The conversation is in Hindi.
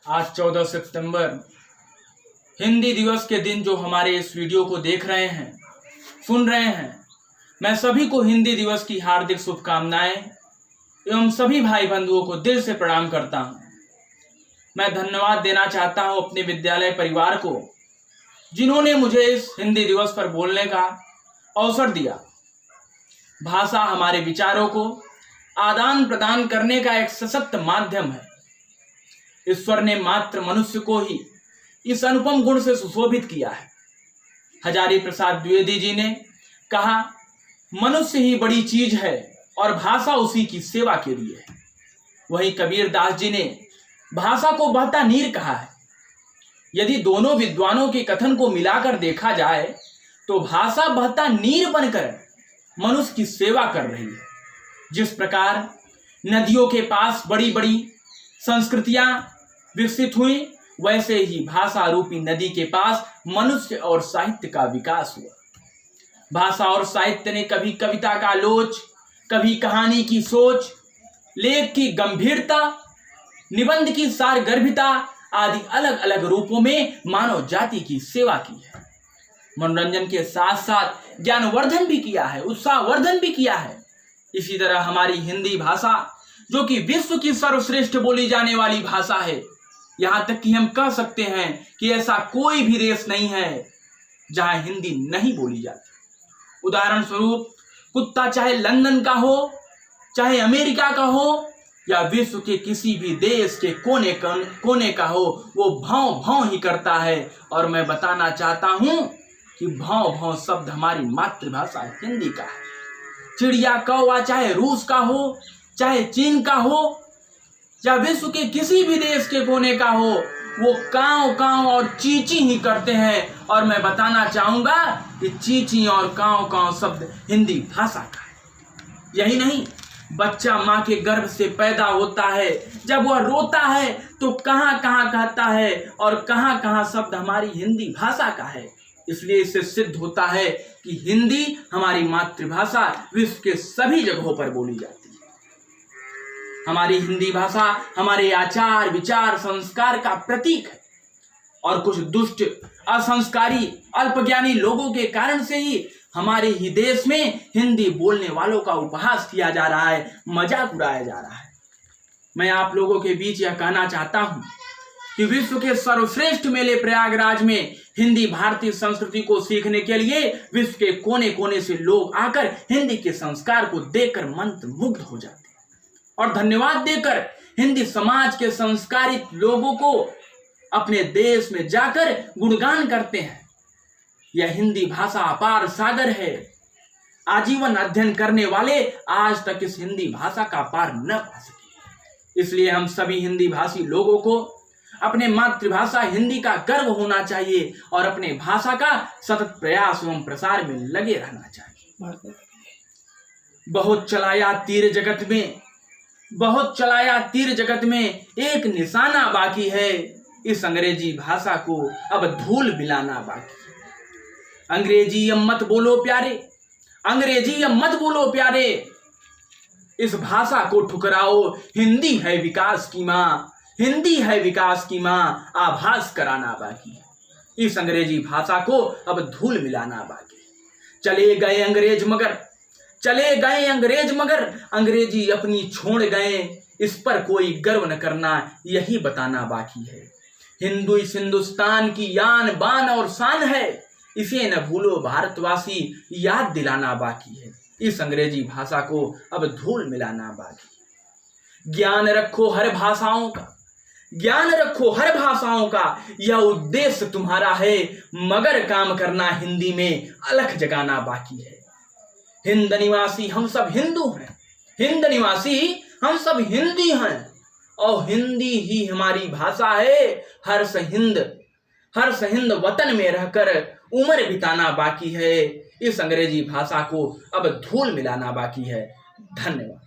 आज 14 सितंबर हिंदी दिवस के दिन जो हमारे इस वीडियो को देख रहे हैं, सुन रहे हैं, मैं सभी को हिंदी दिवस की हार्दिक शुभकामनाएं एवं सभी भाई बंधुओं को दिल से प्रणाम करता हूं। मैं धन्यवाद देना चाहता हूं अपने विद्यालय परिवार को, जिन्होंने मुझे इस हिंदी दिवस पर बोलने का अवसर दिया। भाषा हमारे विचारों को आदान प्रदान करने का एक सशक्त माध्यम है। ईश्वर ने मात्र मनुष्य को ही इस अनुपम गुण से सुशोभित किया है। हजारी प्रसाद द्विवेदी जी ने कहा, मनुष्य ही बड़ी चीज है और भाषा उसी की सेवा के लिए है। वहीं कबीर दास जी ने भाषा को बहता नीर कहा है। यदि दोनों विद्वानों के कथन को मिलाकर देखा जाए तो भाषा बहता नीर बनकर मनुष्य की सेवा कर रही है। जिस प्रकार नदियों के पास बड़ी बड़ी संस्कृतियां विकसित हुई, वैसे ही भाषा रूपी नदी के पास मनुष्य और साहित्य का विकास हुआ। भाषा और साहित्य ने कभी कविता का लोच, कभी कहानी की सोच, लेख की गंभीरता, निबंध की सारगर्भिता आदि अलग अलग रूपों में मानव जाति की सेवा की है। मनोरंजन के साथ साथ ज्ञानवर्धन भी किया है, उत्साहवर्धन भी किया है। इसी तरह हमारी हिंदी भाषा, जो कि विश्व की सर्वश्रेष्ठ बोली जाने वाली भाषा है, यहाँ तक कि हम कह सकते हैं कि ऐसा कोई भी देश नहीं है जहां हिंदी नहीं बोली जाती। उदाहरण स्वरूप, कुत्ता चाहे लंदन का हो, चाहे अमेरिका का हो, या विश्व के किसी भी देश के कोने का हो, वो भाव भाव ही करता है। और मैं बताना चाहता हूं कि भाव भाव शब्द हमारी मातृभाषा हिंदी का है। चिड़िया कौवा चाहे रूस का हो, चाहे चीन का हो, या विश्व के किसी भी देश के कोने का हो, वो काव काव और चींची ही करते हैं। और मैं बताना चाहूंगा कि चींची और काव काव शब्द हिंदी भाषा का है। यही नहीं, बच्चा माँ के गर्भ से पैदा होता है, जब वह रोता है तो कहाँ कहाँ कहता है और कहाँ कहाँ शब्द हमारी हिंदी भाषा का है। इसलिए इससे सिद्ध होता है कि हिंदी हमारी मातृभाषा विश्व के सभी जगहों पर बोली जाती है। हमारी हिंदी भाषा हमारे आचार विचार संस्कार का प्रतीक है। और कुछ दुष्ट, असंस्कारी, अल्पज्ञानी लोगों के कारण से ही हमारे ही देश में हिंदी बोलने वालों का उपहास किया जा रहा है, मजाक उड़ाया जा रहा है। मैं आप लोगों के बीच यह कहना चाहता हूं कि विश्व के सर्वश्रेष्ठ मेले प्रयागराज में हिंदी भारतीय संस्कृति को सीखने के लिए विश्व के कोने कोने से लोग आकर हिंदी के संस्कार को देखकर मंत्रमुग्ध हो जाते हैं और धन्यवाद देकर हिंदी समाज के संस्कारित लोगों को अपने देश में जाकर गुणगान करते हैं। यह हिंदी भाषा अपार सागर है। आजीवन अध्ययन करने वाले आज तक इस हिंदी भाषा का पार न पा सके। इसलिए हम सभी हिंदी भाषी लोगों को अपने मातृभाषा हिंदी का गर्व होना चाहिए और अपने भाषा का सतत प्रयास एवं प्रसार में लगे रहना चाहिए। बहुत चलाया तीर जगत में एक निशाना बाकी है। इस अंग्रेजी भाषा को अब धूल मिलाना बाकी है। अंग्रेजी अब मत बोलो प्यारे, इस भाषा को ठुकराओ। हिंदी है विकास की माँ, आभास कराना बाकी है। इस अंग्रेजी भाषा को अब धूल मिलाना बाकी है। चले गए अंग्रेज मगर अंग्रेजी अपनी छोड़ गए। इस पर कोई गर्व न करना, यही बताना बाकी है। हिंदुस्तान की यान बान और शान है, इसे न भूलो भारतवासी, याद दिलाना बाकी है। इस अंग्रेजी भाषा को अब धूल मिलाना बाकी है। ज्ञान रखो हर भाषाओं का, यह उद्देश्य तुम्हारा है, मगर काम करना हिंदी में अलख जगाना बाकी है। हिंद निवासी हम सब हिंदी हैं और हिंदी ही हमारी भाषा है। हर हिंद वतन में रहकर उम्र बिताना बाकी है। इस अंग्रेजी भाषा को अब धूल मिलाना बाकी है। धन्यवाद।